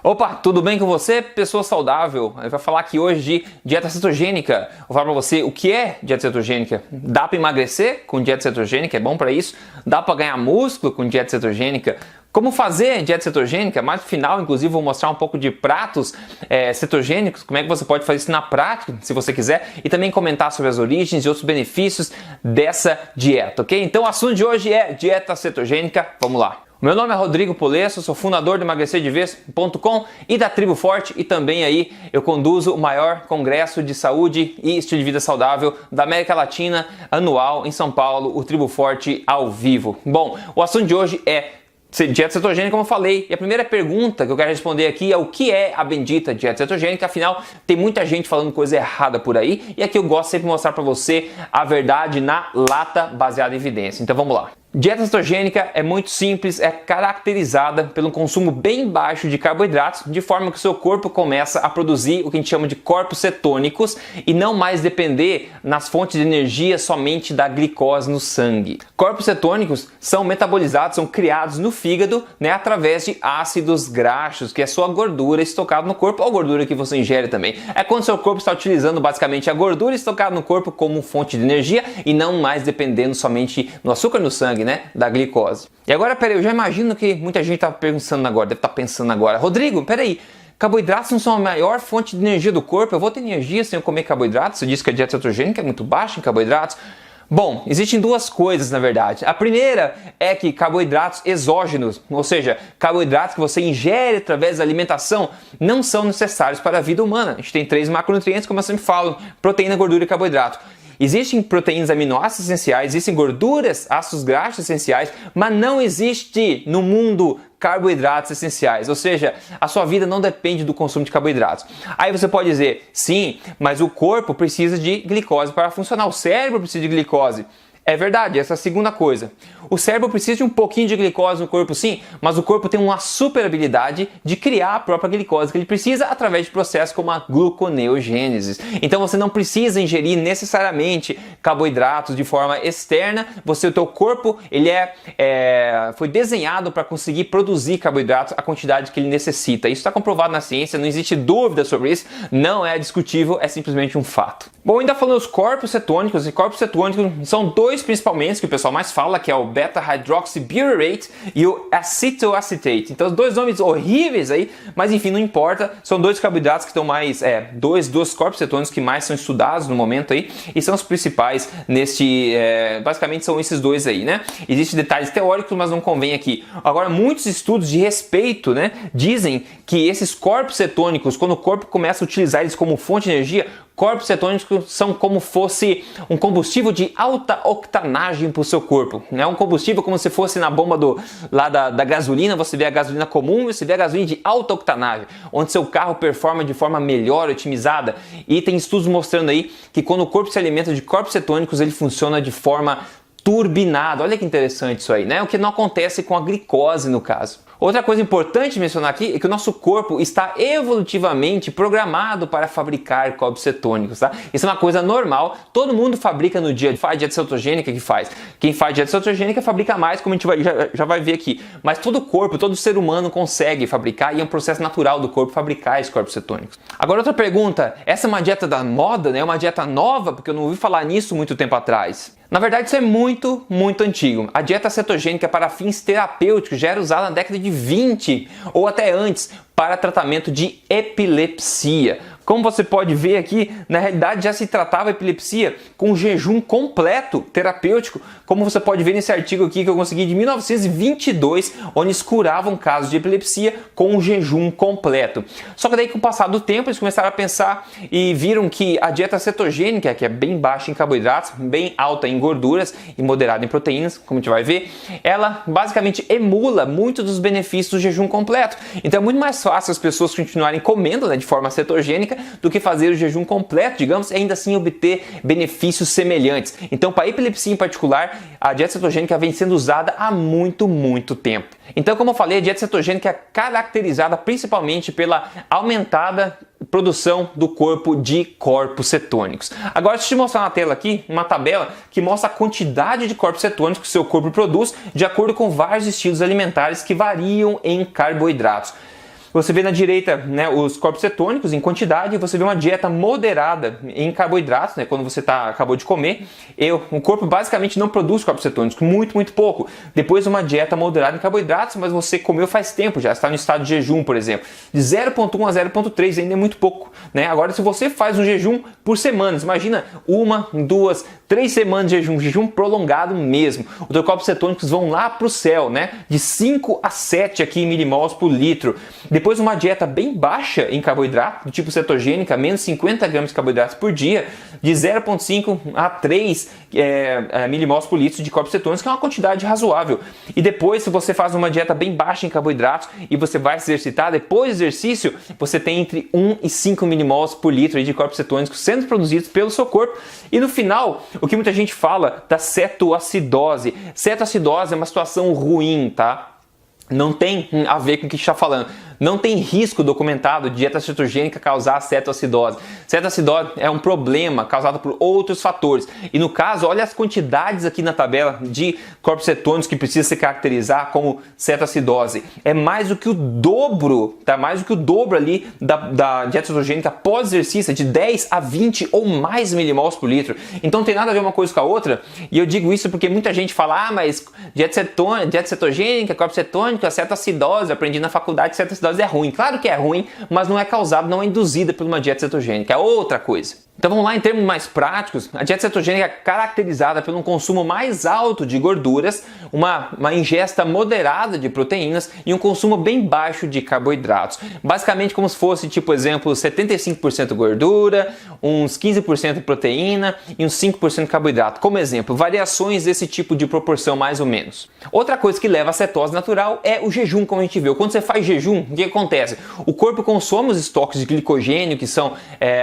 Opa, tudo bem com você, pessoa saudável? Eu vou falar aqui hoje de dieta cetogênica. Vou falar pra você o que é dieta cetogênica. Dá pra emagrecer com dieta cetogênica, é bom pra isso. Dá pra ganhar músculo com dieta cetogênica. Como fazer dieta cetogênica? Mais no final, inclusive, vou mostrar um pouco de pratos cetogênicos, como é que você pode fazer isso na prática, se você quiser, e também comentar sobre as origens e outros benefícios dessa dieta, ok? Então o assunto de hoje é dieta cetogênica, vamos lá. Meu nome é Rodrigo Polesso, sou fundador do emagrecerdevez.com e da Tribo Forte, e também aí eu conduzo o maior congresso de saúde e estilo de vida saudável da América Latina anual em São Paulo, o Tribo Forte ao vivo. Bom, o assunto de hoje é dieta cetogênica, como eu falei, e a primeira pergunta que eu quero responder aqui é o que é a bendita dieta cetogênica. Afinal, tem muita gente falando coisa errada por aí, e aqui eu gosto sempre de mostrar para você a verdade na lata, baseada em evidência. Então vamos lá. Dieta cetogênica é muito simples, é caracterizada pelo consumo bem baixo de carboidratos, de forma que o seu corpo começa a produzir o que a gente chama de corpos cetônicos e não mais depender nas fontes de energia somente da glicose no sangue. Corpos cetônicos são metabolizados, são criados no fígado, através de ácidos graxos, que é sua gordura estocada no corpo ou gordura que você ingere também. É quando seu corpo está utilizando basicamente a gordura estocada no corpo como fonte de energia e não mais dependendo somente no açúcar no sangue, da glicose. E agora, peraí, eu já imagino que muita gente está pensando agora, deve estar pensando agora, Rodrigo, peraí, carboidratos não são a maior fonte de energia do corpo? Eu vou ter energia sem eu comer carboidratos? Você disse que a dieta cetogênica é muito baixa em carboidratos? Bom, existem duas coisas na verdade. A primeira é que carboidratos exógenos, ou seja, carboidratos que você ingere através da alimentação, não são necessários para a vida humana. A gente tem 3 macronutrientes, como eu sempre falo: proteína, gordura e carboidrato. Existem proteínas aminoácidos essenciais, existem gorduras, ácidos graxos essenciais, mas não existe no mundo carboidratos essenciais, ou seja, a sua vida não depende do consumo de carboidratos. Aí você pode dizer, sim, mas o corpo precisa de glicose para funcionar, o cérebro precisa de glicose. É verdade, essa é a segunda coisa. O cérebro precisa de um pouquinho de glicose no corpo, sim, mas o corpo tem uma super habilidade de criar a própria glicose que ele precisa através de processos como a gluconeogênese. Então você não precisa ingerir necessariamente carboidratos de forma externa. O teu corpo ele foi desenhado para conseguir produzir carboidratos a quantidade que ele necessita. Isso está comprovado na ciência, não existe dúvida sobre isso, não é discutível, é simplesmente um fato. Bom, ainda falando dos corpos cetônicos, e corpos cetônicos são dois principalmente que o pessoal mais fala, que é o beta-hydroxybutyrate e o acetoacetate. Então, dois nomes horríveis aí, mas enfim, não importa. São dois carboidratos que estão mais, dois corpos cetônicos que mais são estudados no momento aí, e são os principais basicamente são esses dois aí, Existem detalhes teóricos, mas não convém aqui. Agora, muitos estudos de respeito, dizem que esses corpos cetônicos, quando o corpo começa a utilizar eles como fonte de energia, corpos cetônicos são como fosse um combustível de alta octanagem para o seu corpo. Um combustível como se fosse na bomba da gasolina, você vê a gasolina comum, você vê a gasolina de alta octanagem, onde seu carro performa de forma melhor, otimizada. E tem estudos mostrando aí que quando o corpo se alimenta de corpos cetônicos, ele funciona de forma turbinada. Olha que interessante isso aí, O que não acontece com a glicose no caso. Outra coisa importante de mencionar aqui é que o nosso corpo está evolutivamente programado para fabricar corpos cetônicos, Isso é uma coisa normal, todo mundo fabrica no dia, faz dieta cetogênica que faz. Quem faz dieta cetogênica fabrica mais, como a gente já vai ver aqui. Mas todo corpo, todo ser humano consegue fabricar, e é um processo natural do corpo fabricar esses corpos cetônicos. Agora outra pergunta, essa é uma dieta da moda, É uma dieta nova? Porque eu não ouvi falar nisso muito tempo atrás. Na verdade, isso é muito, muito antigo. A dieta cetogênica para fins terapêuticos já era usada na década de 20 ou até antes para tratamento de epilepsia. Como você pode ver aqui, na realidade já se tratava a epilepsia com jejum completo terapêutico, como você pode ver nesse artigo aqui que eu consegui de 1922, onde eles curavam casos de epilepsia com um jejum completo. Só que daí, com o passar do tempo, eles começaram a pensar e viram que a dieta cetogênica, que é bem baixa em carboidratos, bem alta em gorduras e moderada em proteínas, como a gente vai ver, ela basicamente emula muito dos benefícios do jejum completo. Então é muito mais fácil as pessoas continuarem comendo de forma cetogênica do que fazer o jejum completo, digamos, e ainda assim obter benefícios semelhantes. Então, para a epilepsia em particular, a dieta cetogênica vem sendo usada há muito, muito tempo. Então, como eu falei, a dieta cetogênica é caracterizada principalmente pela aumentada produção do corpo de corpos cetônicos. Agora, deixa eu te mostrar na tela aqui uma tabela que mostra a quantidade de corpos cetônicos que o seu corpo produz de acordo com vários estilos alimentares que variam em carboidratos. Você vê na direita, né, os corpos cetônicos em quantidade, e você vê uma dieta moderada em carboidratos, né, quando você acabou de comer. O corpo basicamente não produz corpos cetônicos, muito pouco. Depois uma dieta moderada em carboidratos, mas você comeu faz tempo, já está no estado de jejum, por exemplo. De 0,1 a 0,3 ainda é muito pouco, né? Agora, se você faz um jejum por semanas, imagina 1, 2, 3 semanas de jejum prolongado mesmo. Os teus corpos cetônicos vão lá para o céu, né? De 5 a 7 aqui milimols por litro. Depois uma dieta bem baixa em carboidrato, do tipo cetogênica, menos 50 gramas de carboidratos por dia, de 0,5 a 3 milimols por litro de corpos cetônicos, que é uma quantidade razoável. E depois, se você faz uma dieta bem baixa em carboidratos e você vai se exercitar, depois do exercício, você tem entre 1 e 5 milimols por litro de corpos cetônicos sendo produzidos pelo seu corpo. E no final, o que muita gente fala da cetoacidose. Cetoacidose é uma situação ruim, tá? Não tem a ver com o que a gente está falando. Não tem risco documentado de dieta cetogênica causar cetoacidose. Cetoacidose é um problema causado por outros fatores. E no caso, olha as quantidades aqui na tabela de corpos cetônicos que precisa se caracterizar como cetoacidose. É mais do que o dobro, tá? Mais do que o dobro ali da dieta cetogênica pós-exercício, de 10 a 20 ou mais milimols por litro. Então não tem nada a ver uma coisa com a outra. E eu digo isso porque muita gente fala, mas dieta cetogênica, corpo cetônico, cetoacidose, aprendi na faculdade, cetoacidose é ruim. Claro que é ruim, mas não é causado, não é induzida por uma dieta cetogênica, é outra coisa. Então vamos lá, em termos mais práticos, a dieta cetogênica é caracterizada por um consumo mais alto de gorduras, uma ingesta moderada de proteínas e um consumo bem baixo de carboidratos. Basicamente como se fosse, tipo, exemplo, 75% gordura, uns 15% proteína e uns 5% carboidrato. Como exemplo, variações desse tipo de proporção mais ou menos. Outra coisa que leva à cetose natural é o jejum, como a gente viu. Quando você faz jejum, o que acontece? O corpo consome os estoques de glicogênio, que são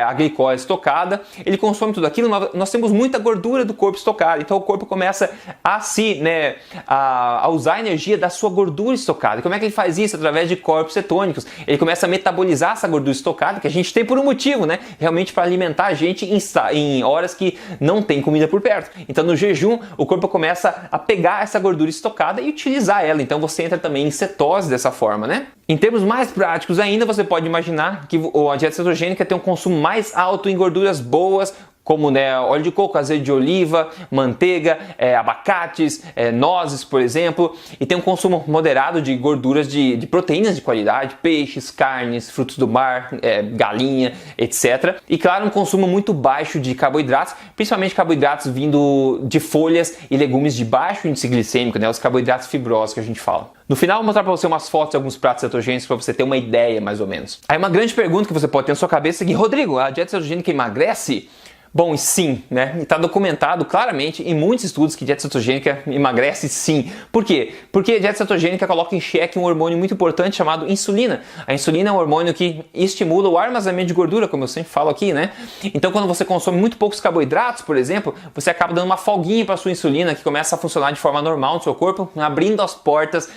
a glicose estocada, ele consome tudo aquilo, nós temos muita gordura do corpo estocada, então o corpo começa a usar a energia da sua gordura estocada. E como é que ele faz isso? Através de corpos cetônicos. Ele começa a metabolizar essa gordura estocada, que a gente tem por um motivo, né? Realmente para alimentar a gente em horas que não tem comida por perto. Então no jejum, o corpo começa a pegar essa gordura estocada e utilizar ela. Então você entra também em cetose dessa forma, né? Em termos mais práticos ainda, você pode imaginar que a dieta cetogênica tem um consumo mais alto em gorduras boas, como, né, óleo de coco, azeite de oliva, manteiga, abacates, nozes, por exemplo, e tem um consumo moderado de gorduras de proteínas de qualidade, peixes, carnes, frutos do mar, galinha, etc. E claro, um consumo muito baixo de carboidratos, principalmente carboidratos vindo de folhas e legumes de baixo índice glicêmico, né, os carboidratos fibrosos que a gente fala. No final, eu vou mostrar para você umas fotos de alguns pratos cetogênicos para você ter uma ideia, mais ou menos. Aí uma grande pergunta que você pode ter na sua cabeça é que, Rodrigo, a dieta cetogênica emagrece? Bom, sim, né? Está documentado claramente em muitos estudos que dieta cetogênica emagrece sim. Por quê? Porque a dieta cetogênica coloca em xeque um hormônio muito importante chamado insulina. A insulina é um hormônio que estimula o armazenamento de gordura, como eu sempre falo aqui, né? Então, quando você consome muito poucos carboidratos, por exemplo, você acaba dando uma folguinha para a sua insulina, que começa a funcionar de forma normal no seu corpo, abrindo as portas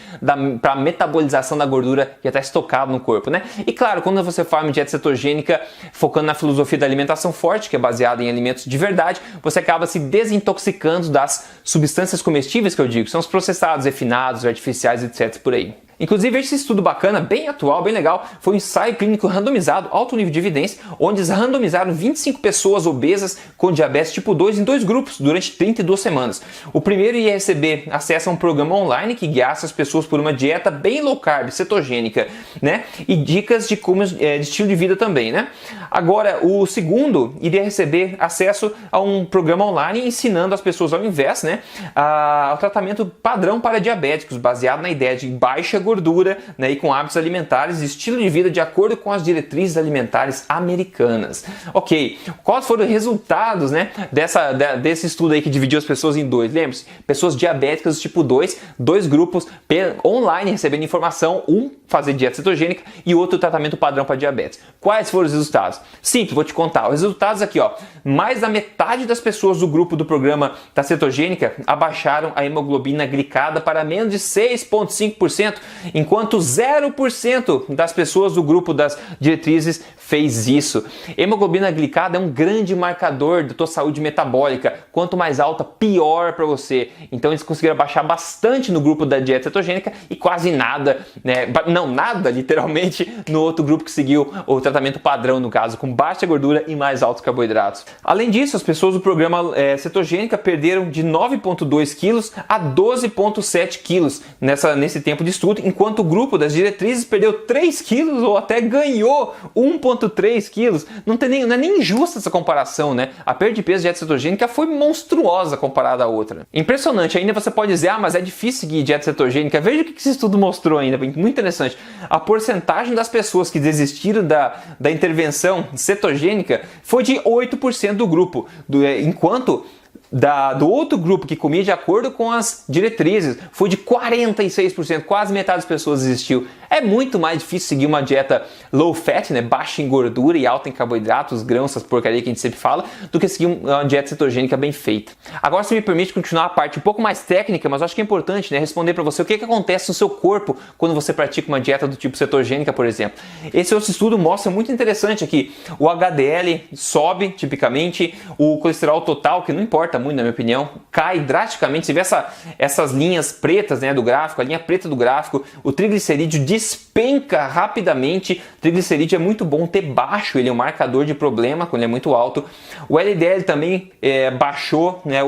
para a metabolização da gordura que está estocada no corpo, né? E claro, quando você faz uma dieta cetogênica focando na filosofia da alimentação forte, que é baseada em alimentos de verdade, você acaba se desintoxicando das substâncias comestíveis que eu digo, são os processados, refinados, artificiais, etc. por aí. Inclusive, esse estudo bacana, bem atual, bem legal, foi um ensaio clínico randomizado, alto nível de evidência, onde eles randomizaram 25 pessoas obesas com diabetes tipo 2 em 2 grupos durante 32 semanas. O primeiro ia receber acesso a um programa online que guiasse as pessoas por uma dieta bem low carb, cetogênica, né? E dicas de como de estilo de vida também, né? Agora, o segundo iria receber acesso a um programa online ensinando as pessoas ao invés, né, ao tratamento padrão para diabéticos, baseado na ideia de baixa gordura, né, e com hábitos alimentares e estilo de vida de acordo com as diretrizes alimentares americanas. Ok, quais foram os resultados, né, desse estudo aí que dividiu as pessoas em dois? Lembre-se, pessoas diabéticas tipo 2, dois grupos online recebendo informação, um fazer dieta cetogênica e outro tratamento padrão para diabetes. Quais foram os resultados? Simples, vou te contar. Os resultados aqui, ó. Mais da metade das pessoas do grupo do programa da cetogênica abaixaram a hemoglobina glicada para menos de 6,5%. enquanto 0% das pessoas do grupo das diretrizes fez isso. Hemoglobina glicada é um grande marcador da tua saúde metabólica. Quanto mais alta, pior para você. Então eles conseguiram baixar bastante no grupo da dieta cetogênica e quase nada, né? Não, nada literalmente no outro grupo que seguiu o tratamento padrão, no caso, com baixa gordura e mais altos carboidratos. Além disso, as pessoas do programa cetogênica perderam de 9,2 quilos a 12,7 quilos nesse tempo de estudo, enquanto o grupo das diretrizes perdeu 3 quilos ou até ganhou 1,3 quilos. Não é nem injusta essa comparação, né? A perda de peso de dieta cetogênica foi monstruosa comparada à outra. Impressionante. Ainda você pode dizer, mas é difícil seguir dieta cetogênica. Veja o que esse estudo mostrou ainda, muito interessante. A porcentagem das pessoas que desistiram da intervenção cetogênica foi de 8% do grupo, enquanto do outro grupo que comia de acordo com as diretrizes foi de 46%, quase metade das pessoas desistiu. É muito mais difícil seguir uma dieta low fat, né, baixa em gordura e alta em carboidratos, grãos, essas porcaria que a gente sempre fala, do que seguir uma dieta cetogênica bem feita. Agora, se me permite continuar a parte um pouco mais técnica, mas eu acho que é importante, né, responder para você o que acontece no seu corpo quando você pratica uma dieta do tipo cetogênica, por exemplo. Esse outro estudo mostra muito interessante aqui. O HDL sobe, tipicamente, o colesterol total, que não importa muito, na minha opinião, cai drasticamente. Você vê essas linhas pretas, né, do gráfico, a linha preta do gráfico, o triglicerídeo despenca rapidamente. O triglicerídeo é muito bom ter baixo, ele é um marcador de problema quando ele é muito alto. O LDL também baixou, né,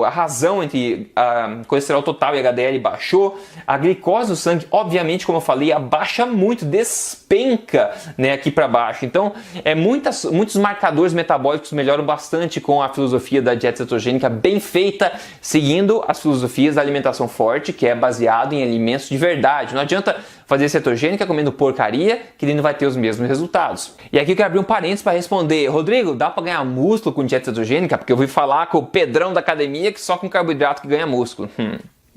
a razão entre colesterol total e HDL baixou. A glicose do sangue, obviamente, como eu falei, abaixa muito, despenca, né, aqui para baixo. Então, muitos marcadores metabólicos melhoram bastante com a filosofia da dieta cetogênica bem feita, seguindo as filosofias da alimentação forte, que é baseado em alimentos de verdade. Não adianta fazer cetogênica comendo porcaria, que ele não vai ter os mesmos resultados. E aqui eu quero abrir um parênteses para responder: Rodrigo, dá para ganhar músculo com dieta cetogênica? Porque eu ouvi falar com o Pedrão da academia que só com carboidrato que ganha músculo.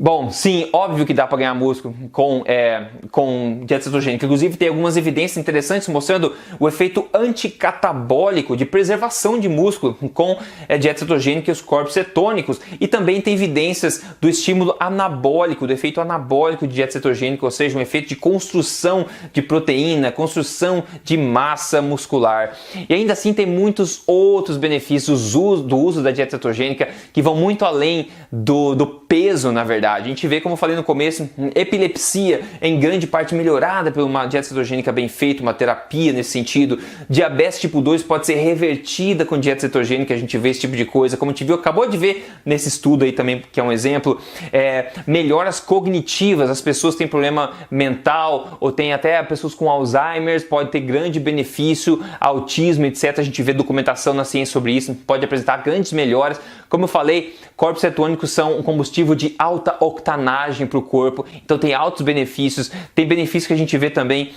Bom, sim, óbvio que dá para ganhar músculo com dieta cetogênica. Inclusive, tem algumas evidências interessantes mostrando o efeito anticatabólico de preservação de músculo com dieta cetogênica e os corpos cetônicos. E também tem evidências do estímulo anabólico, do efeito anabólico de dieta cetogênica, ou seja, um efeito de construção de proteína, construção de massa muscular. E ainda assim, tem muitos outros benefícios do uso da dieta cetogênica que vão muito além do peso, na verdade. A gente vê, como eu falei no começo, epilepsia em grande parte melhorada por uma dieta cetogênica bem feita, uma terapia nesse sentido. Diabetes tipo 2 pode ser revertida com dieta cetogênica, a gente vê esse tipo de coisa, como a gente viu, acabou de ver nesse estudo aí também, que é um exemplo. Melhoras cognitivas, as pessoas que têm problema mental ou tem até pessoas com Alzheimer, pode ter grande benefício, autismo, etc. A gente vê documentação na ciência sobre isso, pode apresentar grandes melhoras. Como eu falei, corpos cetônicos são um combustível de alta octanagem para o corpo, então tem altos benefícios. Tem benefícios que a gente vê também,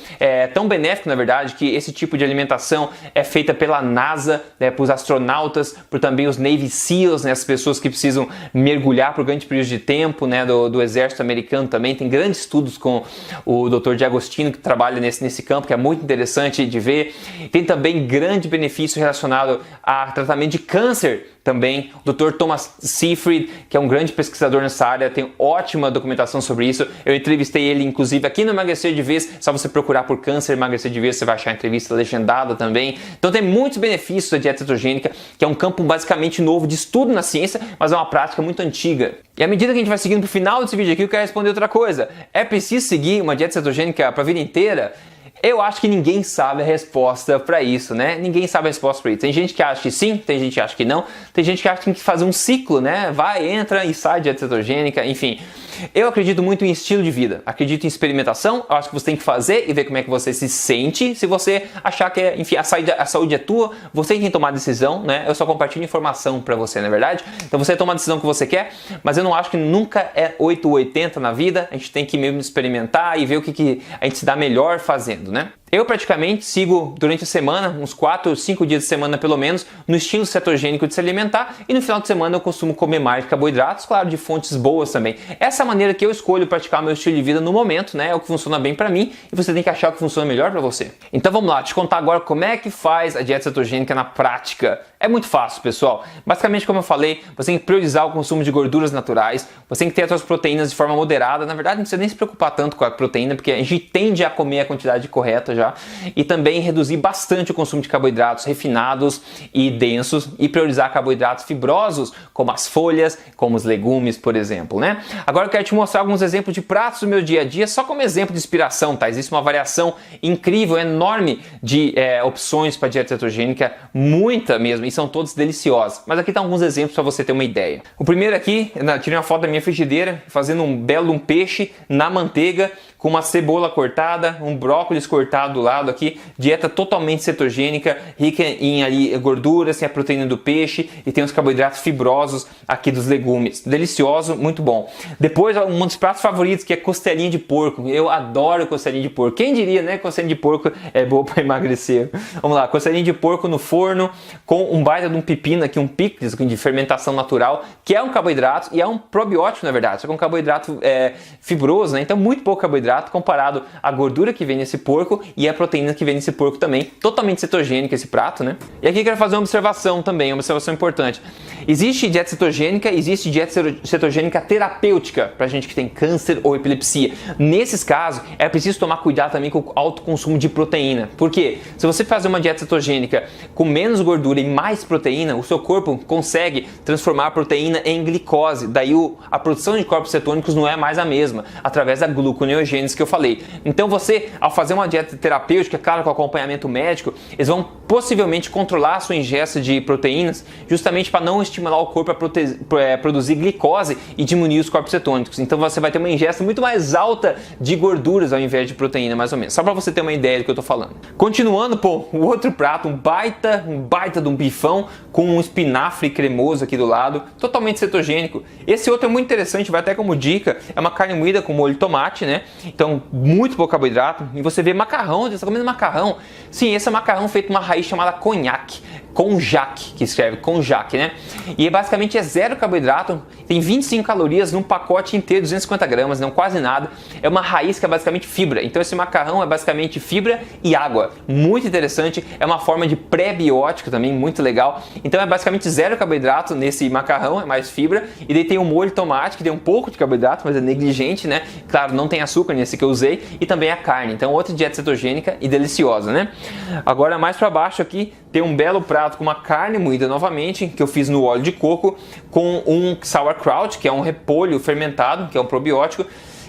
tão benéfico na verdade, que esse tipo de alimentação é feita pela NASA, né, para os astronautas, por também os Navy SEALs, né, as pessoas que precisam mergulhar por grande período de tempo, né, do exército americano também. Tem grandes estudos com o Dr. D'Agostino, que trabalha nesse campo, que é muito interessante de ver. Tem também grande benefício relacionado a tratamento de câncer também. O Dr. Thomas Seyfried, que é um grande pesquisador nessa área, tem ótima documentação sobre isso. Eu entrevistei ele, inclusive, aqui no Emagrecer de Vez. Só você procurar por câncer emagrecer de vez, você vai achar a entrevista legendada também. Então tem muitos benefícios da dieta cetogênica, que é um campo basicamente novo de estudo na ciência, mas é uma prática muito antiga. E à medida que a gente vai seguindo pro final desse vídeo aqui, eu quero responder outra coisa. É preciso seguir uma dieta cetogênica para a vida inteira? Eu acho que ninguém sabe a resposta para isso, né? Ninguém sabe a resposta para isso. Tem gente que acha que sim, tem gente que acha que não, tem gente que acha que tem que fazer um ciclo, né? Vai, entra e sai de dieta cetogênica, enfim. Eu acredito muito em estilo de vida, acredito em experimentação. Eu acho que você tem que fazer e ver como é que você se sente. Se você achar que enfim, a saúde é tua, você tem que tomar a decisão, né? Eu só compartilho informação para você, não é verdade? Então você toma a decisão que você quer, mas eu não acho que nunca é 8 ou 80 na vida. A gente tem que mesmo experimentar e ver o que a gente se dá melhor fazendo, né? Eu praticamente sigo durante a semana, uns 4 ou 5 dias de semana pelo menos, no estilo cetogênico de se alimentar, e no final de semana eu costumo comer mais carboidratos, claro, de fontes boas também. Essa é a maneira que eu escolho praticar meu estilo de vida no momento, né? É o que funciona bem pra mim e você tem que achar o que funciona melhor pra você. Então vamos lá, te contar agora como é que faz a dieta cetogênica na prática. É muito fácil, pessoal. Basicamente, como eu falei, você tem que priorizar o consumo de gorduras naturais, você tem que ter as suas proteínas de forma moderada. Na verdade, não precisa nem se preocupar tanto com a proteína, porque a gente tende a comer a quantidade correta já. E também reduzir bastante o consumo de carboidratos refinados e densos e priorizar carboidratos fibrosos, como as folhas, como os legumes, por exemplo, né? Agora eu quero te mostrar alguns exemplos de pratos do meu dia a dia, só como exemplo de inspiração, tá? Existe uma variação incrível, enorme de opções para dieta cetogênica, muita mesmo, e são todos deliciosos. Mas aqui tá alguns exemplos para você ter uma ideia. O primeiro aqui, eu tirei uma foto da minha frigideira, fazendo um belo peixe na manteiga, com uma cebola cortada, um brócolis cortado do lado aqui, dieta totalmente cetogênica, rica em ali gorduras, tem a proteína do peixe e tem os carboidratos fibrosos aqui dos legumes. Delicioso, muito bom. Depois, um dos pratos favoritos, que é costelinha de porco. Eu adoro costelinha de porco. Quem diria, né, que costelinha de porco é boa para emagrecer? Vamos lá, costelinha de porco no forno, com um baita de um pepino aqui, um picles de fermentação natural, que é um carboidrato e é um probiótico, na verdade, só que é um carboidrato fibroso, né? Então muito pouco carboidrato comparado à gordura que vem nesse porco e a proteína que vem nesse porco também. Totalmente cetogênico esse prato, né? E aqui eu quero fazer uma observação também, uma observação importante. Existe dieta cetogênica, existe dieta cetogênica terapêutica para gente que tem câncer ou epilepsia. Nesses casos, é preciso tomar cuidado também com o alto consumo de proteína. Por quê? Se você fazer uma dieta cetogênica com menos gordura e mais proteína, o seu corpo consegue transformar a proteína em glicose. Daí a produção de corpos cetônicos não é mais a mesma, através da gluconeogênese que eu falei. Então você, ao fazer uma dieta terapêutica, claro, com acompanhamento médico, eles vão possivelmente controlar a sua ingesta de proteínas, justamente para não estimular o corpo a produzir glicose e diminuir os corpos cetônicos. Então você vai ter uma ingesta muito mais alta de gorduras ao invés de proteína, mais ou menos. Só para você ter uma ideia do que eu tô falando. Continuando, pô, o outro prato, um baita de um bifão com um espinafre cremoso aqui do lado, totalmente cetogênico. Esse outro é muito interessante, vai até como dica, é uma carne moída com molho de tomate, né? Então, muito pouco carboidrato. E você vê macarrão, você está comendo macarrão. Sim, esse é macarrão feito de uma raiz chamada conhaque. Konjac, que escreve Konjac, né? E basicamente é zero carboidrato, tem 25 calorias num pacote inteiro, 250 gramas, não quase nada. É uma raiz que é basicamente fibra. Então esse macarrão é basicamente fibra e água. Muito interessante, é uma forma de pré-biótico também, muito legal. Então é basicamente zero carboidrato nesse macarrão, é mais fibra. E daí tem o molho de tomate, que tem um pouco de carboidrato, mas é negligente, né? Claro, não tem açúcar nesse que eu usei. E também a carne, então outra dieta cetogênica e deliciosa, né? Agora mais para baixo aqui, tem um belo prato com uma carne moída novamente, que eu fiz no óleo de coco, com um sauerkraut, que é um repolho fermentado, que é um probiótico,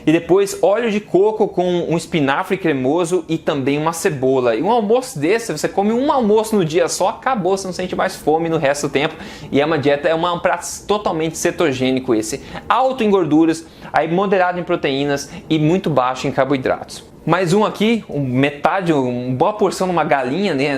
e depois óleo de coco com um espinafre cremoso e também uma cebola. E um almoço desse, você come um almoço no dia só, acabou, você não sente mais fome no resto do tempo. E é uma dieta, é um prato totalmente cetogênico esse. Alto em gorduras, aí moderado em proteínas e muito baixo em carboidratos. Mais um aqui, metade, uma boa porção de uma galinha, né,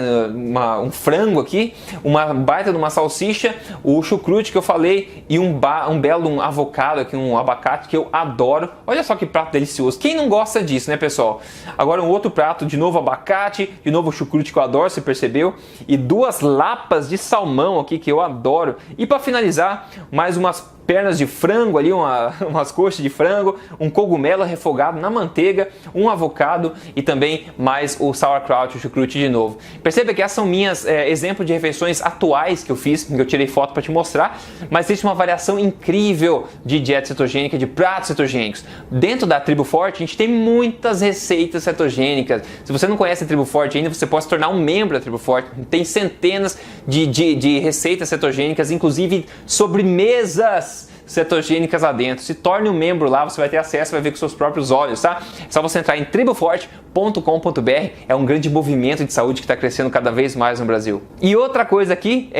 um frango aqui, uma baita de uma salsicha, o chucrute que eu falei e um belo avocado aqui, um abacate que eu adoro. Olha só que prato delicioso. Quem não gosta disso, né, pessoal? Agora um outro prato, de novo abacate, de novo chucrute que eu adoro, você percebeu? E duas lapas de salmão aqui que eu adoro. E para finalizar, mais umas pernas de frango ali, umas coxas de frango, um cogumelo refogado na manteiga, um avocado e também mais o sauerkraut, o chucrute de novo. Perceba que essas são minhas exemplos de refeições atuais que eu fiz, que eu tirei foto para te mostrar, mas existe uma variação incrível de dieta cetogênica, de pratos cetogênicos. Dentro da Tribo Forte, a gente tem muitas receitas cetogênicas. Se você não conhece a Tribo Forte ainda, você pode se tornar um membro da Tribo Forte. Tem centenas de receitas cetogênicas, inclusive sobremesas cetogênicas lá dentro. Se torne um membro lá, você vai ter acesso, vai ver com seus próprios olhos, tá? É só você entrar em triboforte.com.br, é um grande movimento de saúde que está crescendo cada vez mais no Brasil. E outra coisa aqui,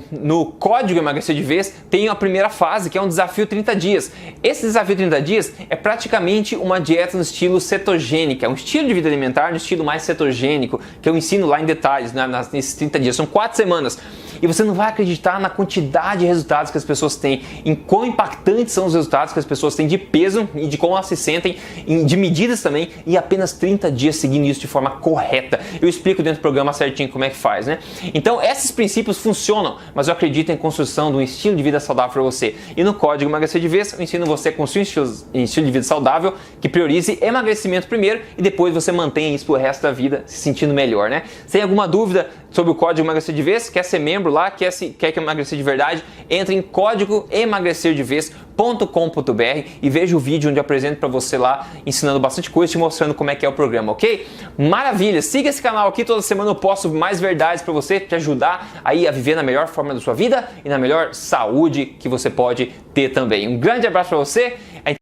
no código Emagrecer de Vez, tem a primeira fase, que é um desafio 30 dias. Esse desafio 30 dias é praticamente uma dieta no estilo cetogênica, é um estilo de vida alimentar no estilo mais cetogênico, que eu ensino lá em detalhes, nesses 30 dias. São 4 semanas. E você não vai acreditar na quantidade de resultados que as pessoas têm, em quão impactantes são os resultados que as pessoas têm de peso e de como elas se sentem, de medidas também, em apenas 30 dias seguindo isso de forma correta. Eu explico dentro do programa certinho como é que faz, né? Então, esses princípios funcionam, mas eu acredito em construção de um estilo de vida saudável para você. E no Código Emagrecer de Vez, eu ensino você a construir um estilo de vida saudável que priorize emagrecimento primeiro e depois você mantenha isso pro resto da vida se sentindo melhor, né? Se tem alguma dúvida sobre o Código Emagrecer de Vez, quer ser membro lá, quer emagrecer de verdade, entre em códigoemagrecerdevez.com.br e veja o vídeo onde eu apresento para você lá, ensinando bastante coisa, te mostrando como é que é o programa, ok? Maravilha! Siga esse canal aqui, toda semana eu posto mais verdades para você, te ajudar aí a viver na melhor forma da sua vida e na melhor saúde que você pode ter também. Um grande abraço para você